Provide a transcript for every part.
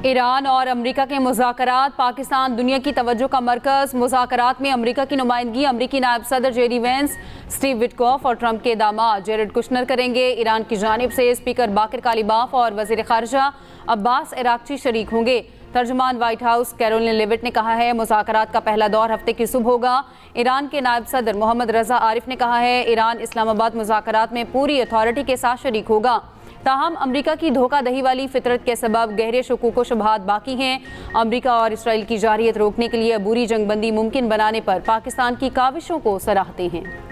Iran और America के मुज़ाकरात, पाकिस्तान दुनिया की तवज्जो का मरकज़। मुज़ाकरात में अमेरिका की नुमाइंदगी अमेरिकी नायब सदर जेडी वेंस, स्टीव विटकॉफ और ट्रंप के दामाद जेरेड कुशनर करेंगे। ईरान की जानिब से स्पीकर बाकिर कालिबाफ और वज़ीर ख़ारजा अब्बास इराक्ची शरीक होंगे। तर्जुमान व्हाइट हाउस कैरोलिन लेविट ने कहा है मुज़ाकरात का पहला दौर हफ्ते की सुबह होगा। ईरान के नायब सदर मोहम्मद रजा आरिफ ने कहा है ईरान इस्लामाबाद मुज़ाकरात में पूरी अथॉरिटी के साथ शरीक होगा। ताहम अमेरिका की धोखाधही वाली फितरत के सबब गहरे शुकूक व शुबहात बाकी हैं। अमेरिका और इसराइल की जारियत रोकने के लिए अबूरी जंगबंदी मुमकिन बनाने पर पाकिस्तान की काविशों को सराहते हैं।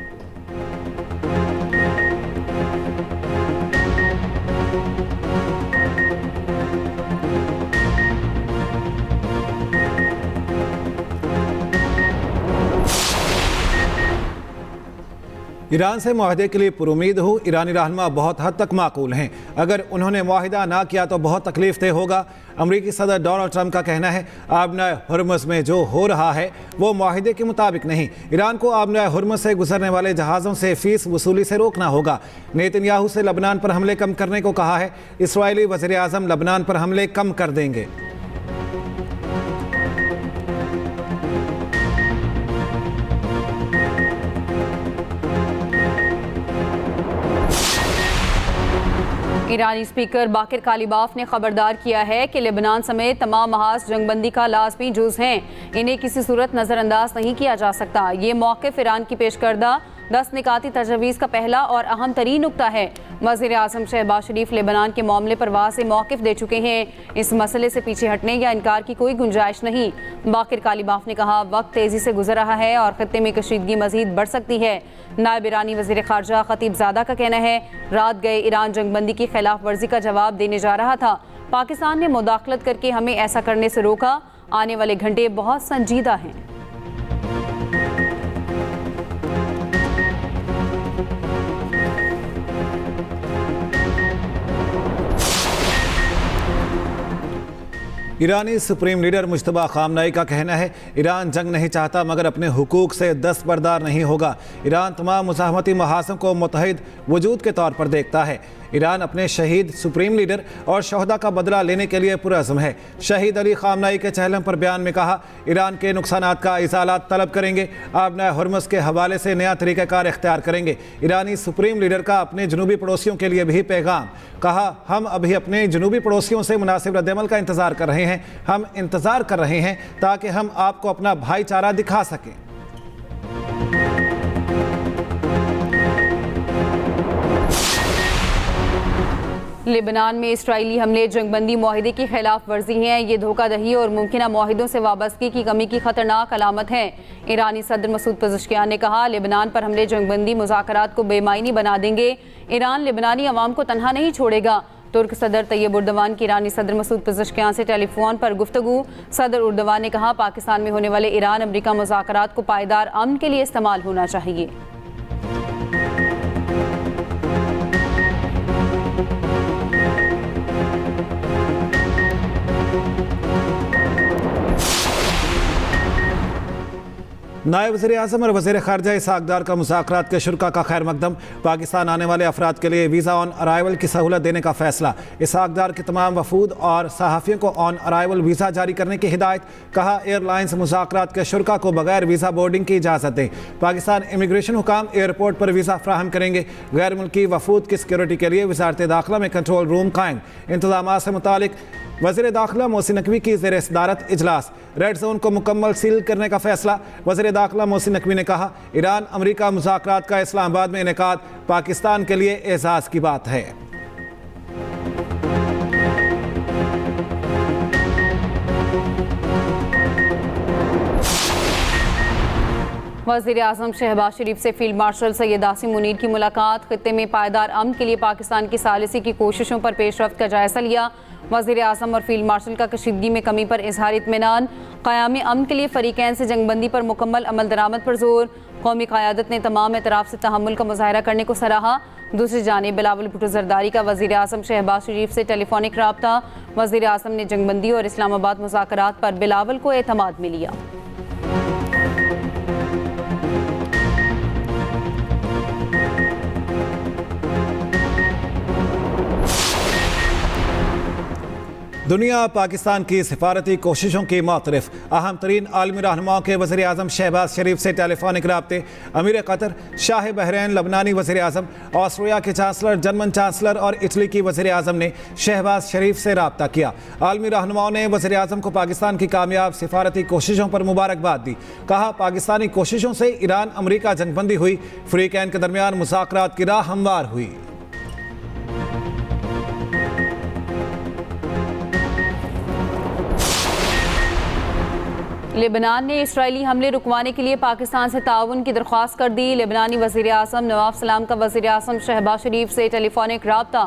ईरान से मुआहदे के लिए पुरुमीद हूँ। ईरानी रहनुमा बहुत हद तक माकूल हैं। अगर उन्होंने मुआहदा ना किया तो बहुत तकलीफ देह होगा। अमरीकी सदर डोनाल्ड ट्रंप का कहना है आबनाए हुर्मुज़ में जो हो रहा है वो मुआहदे के मुताबिक नहीं। ईरान को आबनाए हुर्मुज़ से गुजरने वाले जहाज़ों से फ़ीस वसूली से रोकना होगा। नेतन्याहू से लबनान पर हमले कम करने को कहा है। इसराइली वज़ीर आज़म लबनान पर हमले कम कर देंगे। ईरानी स्पीकर बाकिर कालिबाफ ने खबरदार किया है कि लेबनान समेत तमाम महाज जंगबंदी का लाजमी जुज़ हैं। इन्हें किसी सूरत नज़रअंदाज नहीं किया जा सकता। ये मौक़िफ़ ईरान की पेश करदा 10 निकाती तजवीज़ का पहला और अहम तरीन नुक्ता है। वज़ीर आज़म शहबाज शरीफ लेबनान के मामले पर वाज़ेह मौक़िफ़ दे चुके हैं। इस मसले से पीछे हटने या इनकार की कोई गुंजाइश नहीं। बाकिर कालिबाफ ने कहा वक्त तेज़ी से गुजर रहा है और ख़त्ते में कशीदगी मज़ीद बढ़ सकती है। नायब ईरानी वज़ीर ख़ारजा खतीबज़ादा का कहना है रात गए ईरान जंगबंदी की खिलाफ वर्जी का जवाब देने जा रहा था। पाकिस्तान ने मुदाखलत करके हमें ऐसा करने से रोका। आने वाले घंटे बहुत संजीदा हैं। ईरानी सुप्रीम लीडर मुश्तबा खामनाई का कहना है ईरान जंग नहीं चाहता मगर अपने हुकूक से दस्तबरदार नहीं होगा। ईरान तमाम मुज़ाहमती महासों को मुत्तहिद वजूद के तौर पर देखता है। ईरान अपने शहीद सुप्रीम लीडर और शहदा का बदला लेने के लिए पुरअज़्म है। शहीद अली खामनाई के चहलम पर बयान में कहा ईरान के नुकसानात का इज़ालात तलब करेंगे। आबनाए हुर्मुज़ के हवाले से नया तरीक़ाकार इख्तियार करेंगे। ईरानी सुप्रीम लीडर का अपने जनूबी पड़ोसियों के लिए भी पैगाम। कहा हम अभी अपने जनूबी पड़ोसियों से मुनासिब रद्दअमल का इंतज़ार कर रहे हैं। हम इंतज़ार कर रहे हैं ताकि हम आपको अपना भाईचारा दिखा सकें। लेबनान में इसराइली हमले जंगबंदी मुआहिदे की खिलाफ वर्जी हैं। ये धोखाधही और मुमकिन मुआहिदों से वाबस्तगी की कमी की खतरनाक अलामत है। ईरानी सदर मसूद पज़ेश्कियान ने कहा लेबनान पर हमले जंगबंदी मुज़ाकरात को बेमायनी बना देंगे। ईरान लेबनानी अवाम को तनहा नहीं छोड़ेगा। तुर्क सदर तैयब उर्दवान की ईरानी सदर मसूद पज़ेश्कियान से टेलीफोन पर गुफ्तगू। सदर उर्दवान ने कहा पाकिस्तान में होने वाले ईरान अमेरिका मुज़ाकरात को पायदार अमन के लिए इस्तेमाल होना चाहिए। नायब वज़ीर आज़म और वज़ीर ख़ारजा इसहाक़ डार का मुज़ाकरात के शुरा का खैर मकदम। पाकिस्तान आने वाले अफराद के लिए वीज़ा ऑन अराइवल की सहूलत देने का फ़ैसला। इसहाक़ डार के तमाम वफूद और सहाफ़ियों को ऑन अराइवल वीज़ा जारी करने की हिदायत। कहा एयरलाइंस मुज़ाकरात के शुरा को बगैर वीज़ा बोर्डिंग की इजाज़त दें। पाकिस्तान इमिग्रेशन हुकाम एयरपोर्ट पर वीज़ा फ्राहम करेंगे। गैर मुल्की वफूद की सिक्योरिटी के लिए वज़ारत दाखिला में कंट्रोल रूम कायम। इंतज़ामात से मुतालिक वज़ीर दाखिला मोहसिन नकवी की ज़ेर सदारत इजलास। रेड जोन को मुकम्मल सील करने का फैसला। वज़ीर दाखिला मोहसिन नकवी ने कहा ईरान अमेरिका मुज़ाकरात का इस्लामाबाद में इनेकाद पाकिस्तान के लिए एजाज़ की बात है। वज़ीर आज़म शहबाज शरीफ से फील्ड मार्शल सैयद आसिम मुनीर की मुलाकात। खित्ते में पायदार अमन के लिए पाकिस्तान की सालिसी की कोशिशों पर पेशरफ्त का जायज़ा लिया। वज़ीर आज़म और फील्ड मार्शल का कशीदगी में कमी पर इजहार इत्मीनान। क़याम अमन के लिए फ़रीक़ैन से जंगबंदी पर मुकम्मल अमल दरामद पर जोर। कौमी क़यादत ने तमाम एतराफ़ से तहम्मुल का मुज़ाहरा करने को सराहा। दूसरी जानिब बिलावल भुट्टो ज़रदारी का वज़ीर आज़म शहबाज शरीफ से टेलीफोनिक रब्ता। वज़ीर आज़म ने जंगबंदी और इस्लामाबाद मुज़ाकरात पर बिलावल को एतमाद में लिया। दुनिया पाकिस्तान की सिफारती कोशिशों की मुतरफ अहम तरीन आलमी रहनुमाओं के वज़ीर आज़म शहबाज शरीफ से टेलीफोनिक राब्ते, अमीर कतर, शाह बहरैन, लबनानी वज़ीर आज़म, ऑस्ट्रिया के चांसलर, जर्मन चांसलर और इटली की वज़ीर आज़म ने शहबाज शरीफ से रब्ता किया। आलमी रहनुमाओं ने वज़ीर आज़म को पाकिस्तान की कामयाब सिफारती कोशिशों पर मुबारकबाद दी। कहा, पाकिस्तानी कोशिशों से ईरान अमरीका जंगबंदी हुई, फ़रीक़ैन के दरमियान मुज़ाकरात की राह हमवार हुई। लेबनान ने इसराइली हमले रुकवाने के लिए पाकिस्तान से ताउन की दरख्वास्त कर दी। लेबनानी वज़ीर आज़म नवाफ सलाम का वज़ीर आज़म शहबाज शरीफ से टेलीफोनिक राब्ता।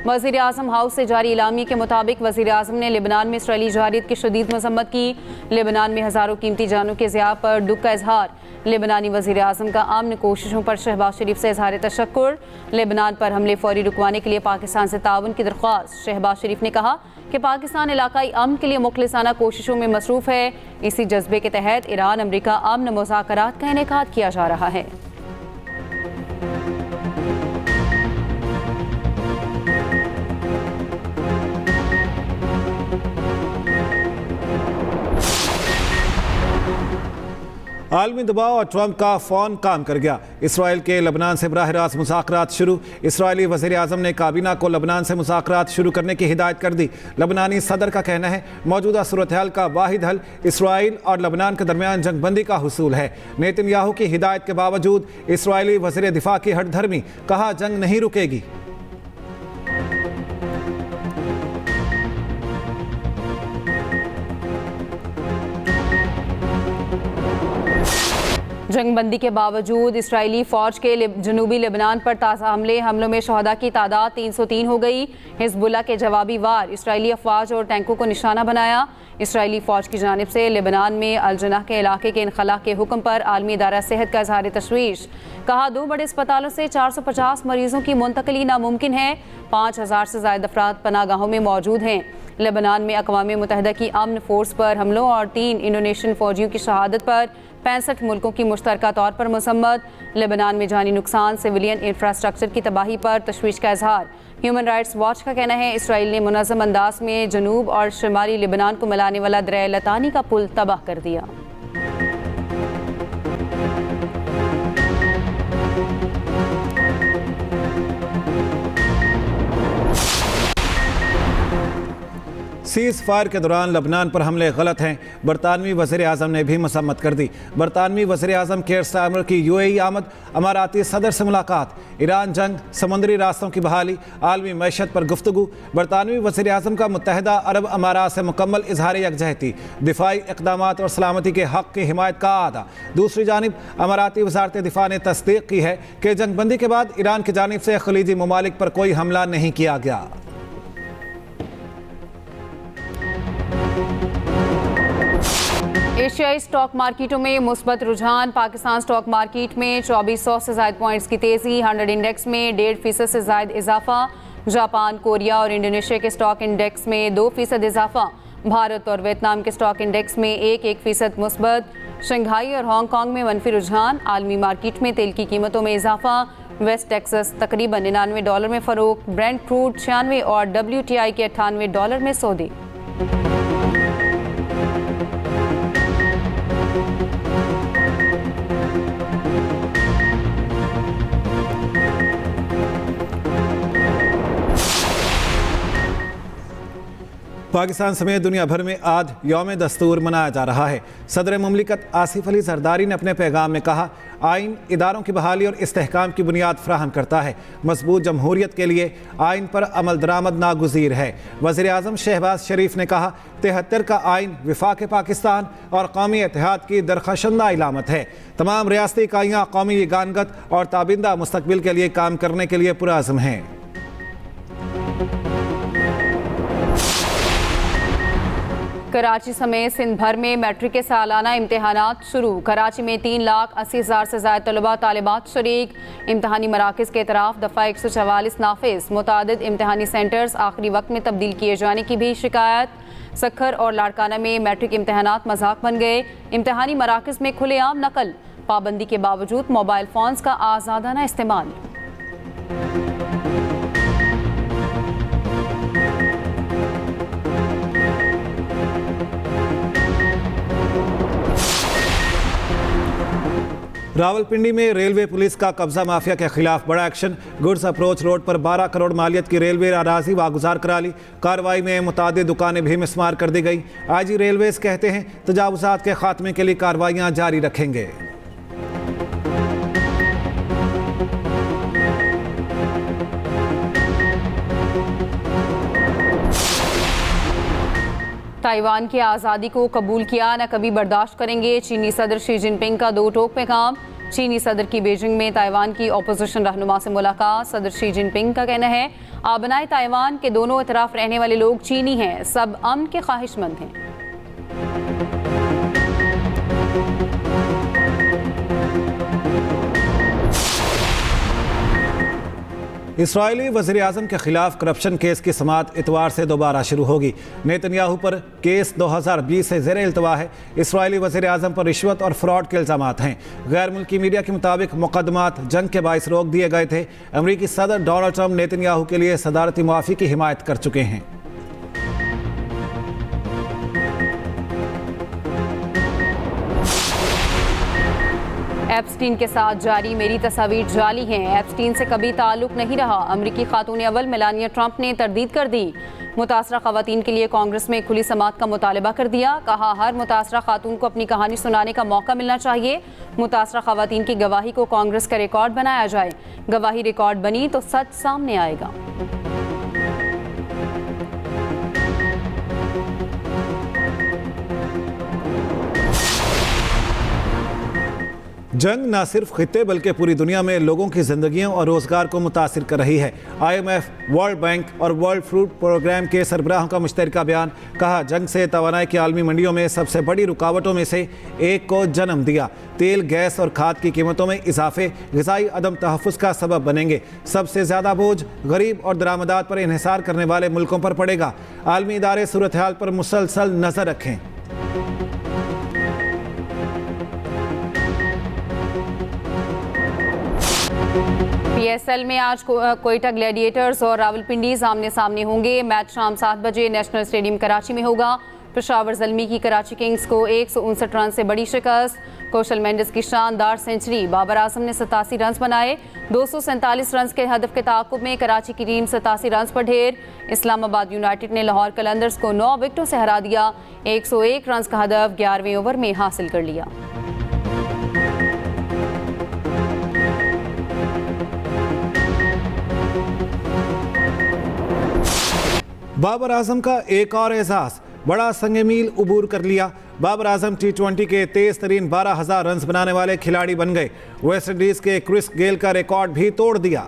वज़ीर आज़म हाउस से जारी इलामी के मुताबिक वज़ीर आज़म ने लेबनान में इसराइली जहारियत की शदीद मज़म्मत की। लेबनान में हज़ारों कीमती जानों के ज़िया पर दुख का इजहार। लेबनानी वज़ीर आज़म का अमन कोशिशों पर शहबाज शरीफ से इजहार तशक्कुर। लेबनान पर हमले फौरी रुकवाने के लिए पाकिस्तान से ताउन की दरख्वास्त। शहबाज शरीफ ने कहा कि पाकिस्तान इलाकाई अमन के लिए मुखलिसाना कोशिशों में मसरूफ़ है। इसी जज्बे के तहत ईरान अमरीका अमन मुज़ाकरात का इनेकाद किया जा रहा है। आलमी दबाव और ट्रंप का फ़ौन काम कर गया। इसराइल के लबनान से बराह रास्त मुज़ाकरात शुरू। इसराइली वज़ीर आज़म ने काबीना को लबनान से मुज़ाकरात शुरू करने की हिदायत कर दी। लबनानी सदर का कहना है, मौजूदा सूरत हाल का वाहिद हल इसराइल और लबनान के दरमियान जंगबंदी का हुसूल है। नेतन्याहू की हिदायत के बावजूद इसराइली वज़ीर दिफा की हठधर्मी, कहा जंग नहीं रुकेगी। जंगबंदी के बावजूद इसराइली फ़ौज के जनूबी लेबनान पर ताज़ा हमलों में शहदा की तादाद 303 हो गई। हिज़्बुल्लाह के जवाबी वार इसराइली अफवाज और टैंकों को निशाना बनाया। इसराइली फ़ौज की जानिब से लेबनान में अल-जनाह के इलाके के इनखला के हुक्म पर आलमी इदारा सेहत का इजहार तशवीश। कहा, 2 बड़े अस्पतालों से 450 मरीजों की मुंतकली नामुमकिन है। 5000 से ज़ायद अफराद पनागाहों में मौजूद हैं। लेबनान में अक़वाम मुत्तहिदा की अमन फोर्स पर हमलों और 3 इंडोनेशियन फ़ौजियों की शहादत पर 65 मुल्कों की मुश्तरका तौर पर मसम्मत। लेबनान में जानी नुकसान, सिविलियन इंफ्रास्ट्रक्चर की तबाही पर तशवीश का इजहार। ह्यूमन राइट्स वॉच का कहना है, इसराइल ने मुनज़्ज़म अंदाज में जनूब और शुमाली लेबनान को मिलाने वाला दरिया लतानी का पुल तबाह कर दिया। सीज़ फायर के दौरान लबनान पर हमले गलत हैं, बरतानवी वज़ीर आज़म ने भी मसम्मत कर दी। बरतानवी वज़ीर आज़म केयर स्टारमर की UAE आमद, अमाराती सदर से मुलाकात, ईरान जंग, समुद्री रास्तों की बहाली, आलमी मैशत पर गुफ्तगू। बरतानवी वज़ीर आज़म का मुत्तहिदा अरब अमारात से मुकम्मल इजहार यकजहती, दिफाई इक़दामात और सलामती के हक़ की हिमायत का आदा। दूसरी जानिब अमाराती वज़ारत दिफा ने तस्दीक की है कि जंगबंदी के बाद ईरान की जानिब से खलीजी ममालिक पर कोई हमला नहीं किया गया। एशियाई स्टॉक मार्केटों में मुस्बत रुझान। पाकिस्तान स्टॉक मार्केट में 2400 से ज़ायद पॉइंट्स की तेज़ी। 100 इंडेक्स में 1.5% से ज़ायद इजाफा। जापान, कोरिया और इंडोनेशिया के स्टॉक इंडेक्स में 2% इजाफा। भारत और वियतनाम के स्टॉक इंडेक्स में 1% मुस्बत। शंघाई और हांगकांग में मनफी रुझान। आलमी मार्केट में तेल की कीमतों में इजाफा। वेस्ट टेक्सास तकरीबन $99 में फ़रोख्त। ब्रेंट क्रूड 96 और WTI के $98 में सौदे। पाकिस्तान समेत दुनिया भर में आज यौम दस्तूर मनाया जा रहा है। सदर मुमलिकत आसिफ अली जरदारी ने अपने पैगाम में कहा, आइन इदारों की बहाली और इस्तेहकाम की बुनियाद फ्राहम करता है। मजबूत जमहूरियत के लिए आइन पर अमल दरामद नागुज़ीर है। वज़ीर आज़म शहबाज शरीफ ने कहा, 73 का आइन विफाक पाकिस्तान और कौमी इत्तेहाद की दरखशंदा इलामत है। तमाम रियासती इकाइयाँ कौमी यगानगत और ताबिंदा मुस्तकबिल के लिए काम करने के लिए पुरअज़्म हैं। कराची समेत सिंध भर में मैट्रिक के सालाना इम्तहानात शुरू। कराची में 3,80,000 से ज़ायद तलबा तालिबात शरीक। इम्तहानी मराकज़ के तरफ दफ़ा 144 नाफिज। मुतादिद इम्तहानी सेंटर्स आखिरी वक्त में तब्दील किए जाने की भी शिकायत। सखर और लाड़काना में मैट्रिक इम्तहानात मजाक बन गए। इम्तहानी मराकज़ में खुलेआम नकल, पाबंदी के बावजूद मोबाइल फ़ोन्स का आज़ादाना इस्तेमाल। रावलपिंडी में रेलवे पुलिस का कब्जा माफिया के खिलाफ बड़ा एक्शन। गुड्स अप्रोच रोड पर 12 करोड़ मालियत की रेलवे अराजी वागुजार करा ली। कार्रवाई में मुतादिद दुकानें भी मिसमार कर दी गई। आईजी रेलवेज कहते हैं तजावुजात के खात्मे के लिए कार्रवाइयां जारी रखेंगे। ताइवान की आज़ादी को कबूल किया न कभी बर्दाश्त करेंगे। चीनी सदर शी जिनपिंग का दो टोक पैगाम। चीनी सदर की बीजिंग में ताइवान की अपोजिशन रहनुमा से मुलाकात। सदर शी जिनपिंग का कहना है आबनाए ताइवान के दोनों तरफ रहने वाले लोग चीनी हैं, सब अमन के ख्वाहिशमंद हैं। इसराइली वज़ीर-ए-आज़म के खिलाफ करप्शन केस की समाअत इतवार से दोबारा शुरू होगी। नेतन्याहू पर केस 2020 से ज़ेर इल्तवा है। इसराइली वज़ीर-ए-आज़म पर रिश्वत और फ्रॉड के इल्ज़ामात हैं। गैर मुल्की मीडिया के मुताबिक मुकदमात जंग के बाइस रोक दिए गए थे। अमरीकी सदर डोनाल्ड ट्रंप नेतन्याहू के लिए सदारती मुआफ़ी की हिमायत कर चुके हैं। एप्स्टीन के साथ जारी मेरी तस्वीर जाली हैं। एप्स्टीन से कभी ताल्लुक नहीं रहा। अमरीकी खातून अव्वल मेलानिया ट्रंप ने तरदीद कर दी। मुतासरा खवातीन के लिए कांग्रेस में खुली समाअत का मुतालबा कर दिया। कहा हर मुतासरा खातून को अपनी कहानी सुनाने का मौका मिलना चाहिए। मुतासरा खवातीन की गवाही को कांग्रेस का रिकॉर्ड बनाया जाए। गवाही रिकॉर्ड बनी तो सच सामने आएगा। जंग न सिर्फ खित्ते बल्कि पूरी दुनिया में लोगों की जिंदगियों और रोजगार को मुतासिर कर रही है। IMF, वर्ल्ड बैंक और वर्ल्ड फूड प्रोग्राम के सरबराहों का मुश्तरका बयान। कहा जंग से तवानाई की आलमी मंडियों में सबसे बड़ी रुकावटों में से एक को जन्म दिया। तेल, गैस और खाद की कीमतों में इजाफे ग़िज़ाई अदम तहफ़्फ़ुज़ का सबब बनेंगे। सबसे ज़्यादा बोझ गरीब और दरामदात पर इन्हिसार करने वाले मुल्कों पर पड़ेगा। आलमी इदारे सूरत हाल पर मुसलसल नज़र रखें। PSL में आज कोयटा ग्लैडिएटर्स और रावलपिंडीज आमने सामने होंगे। मैच शाम 7 बजे नेशनल स्टेडियम कराची में होगा। पेशावर ज़ल्मी की कराची किंग्स को 159 रन से बड़ी शिकस्त। कौशल मेंडिस की शानदार सेंचुरी। बाबर आजम ने 87 रन बनाए। 247 रन के हदफ के ताक़ुब में कराची की टीम 87 रन पर ढेर। इस्लामाबाद यूनाइटेड ने लाहौर कलंदर्स को 9 विकेटों से हरा दिया। 101 रन का हदफ 11वें ओवर में हासिल कर लिया। बाबर आजम का एक और एजाज। बड़ा संग मील उबूर कर लिया। बाबर आजम T20 के तेज तरीन 12,000 रन बनाने वाले खिलाड़ी बन गए। वेस्ट इंडीज के क्रिस गेल का रिकॉर्ड भी तोड़ दिया।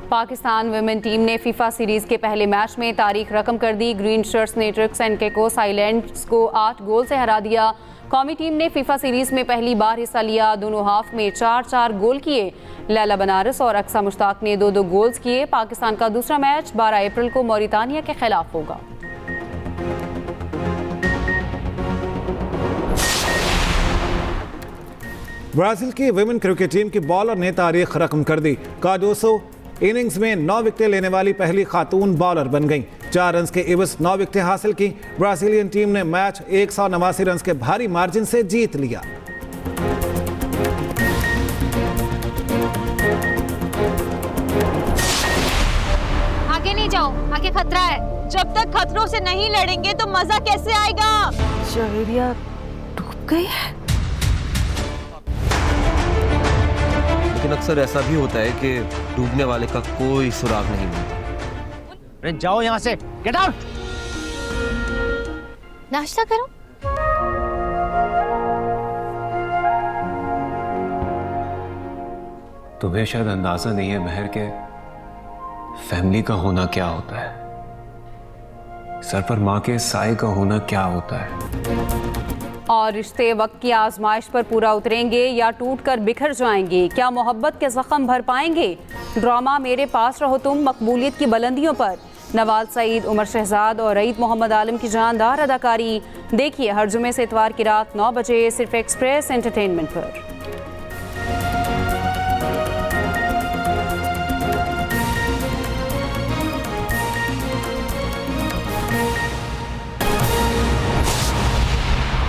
पाकिस्तान वुमेन टीम ने फीफा सीरीज के पहले मैच में तारीख रकम कर दी। ग्रीन शर्ट्स ने ट्रिक्स एंड केकोस आइलैंड्स को 8 गोल से हरा दिया। कौमी टीम ने फीफा सीरीज में पहली बार हिस्सा लिया। दोनों हाफ में 4-4 गोल किए। लैला बनारस और अक्सा मुश्ताक ने 2-2 गोल्स किए। पाकिस्तान का दूसरा मैच 12 अप्रैल को मौरितानिया के खिलाफ होगा। ब्राजील की वुमेन क्रिकेट टीम की बॉलर ने तारीख रकम कर दी। कार्डोसो इनिंग्स में 9 विकेटें लेने वाली पहली खातून बॉलर बन गईं। 4 रन के इवज 9 विकेटें हासिल की। ब्राजीलियन टीम ने मैच 189 रन के भारी मार्जिन से जीत लिया। आगे नहीं जाओ, आगे खतरा है। जब तक खतरों से नहीं लड़ेंगे तो मजा कैसे आएगा? शहरिया डूब गई है। लेकिन अक्सर ऐसा भी होता है कि डूबने वाले का कोई सुराग नहीं मिलता। अरे जाओ यहाँ से, गेट आउट। नाश्ता करो। तुम्हें शायद अंदाजा नहीं है महर के फैमिली का होना क्या होता है, सर पर माँ के साए का होना क्या होता है। और रिश्ते वक्त की आजमाइश पर पूरा उतरेंगे या टूटकर बिखर जाएंगे? क्या मोहब्बत के जख्म भर पाएंगे? ड्रामा मेरे पास रहो तुम मकबूलियत की बुलंदियों पर नवाज सईद, उमर शहजाद और रईद मोहम्मद आलम की जानदार अदाकारी। देखिए हर जुमे से इतवार की रात 9 बजे सिर्फ एक्सप्रेस एंटरटेनमेंट पर।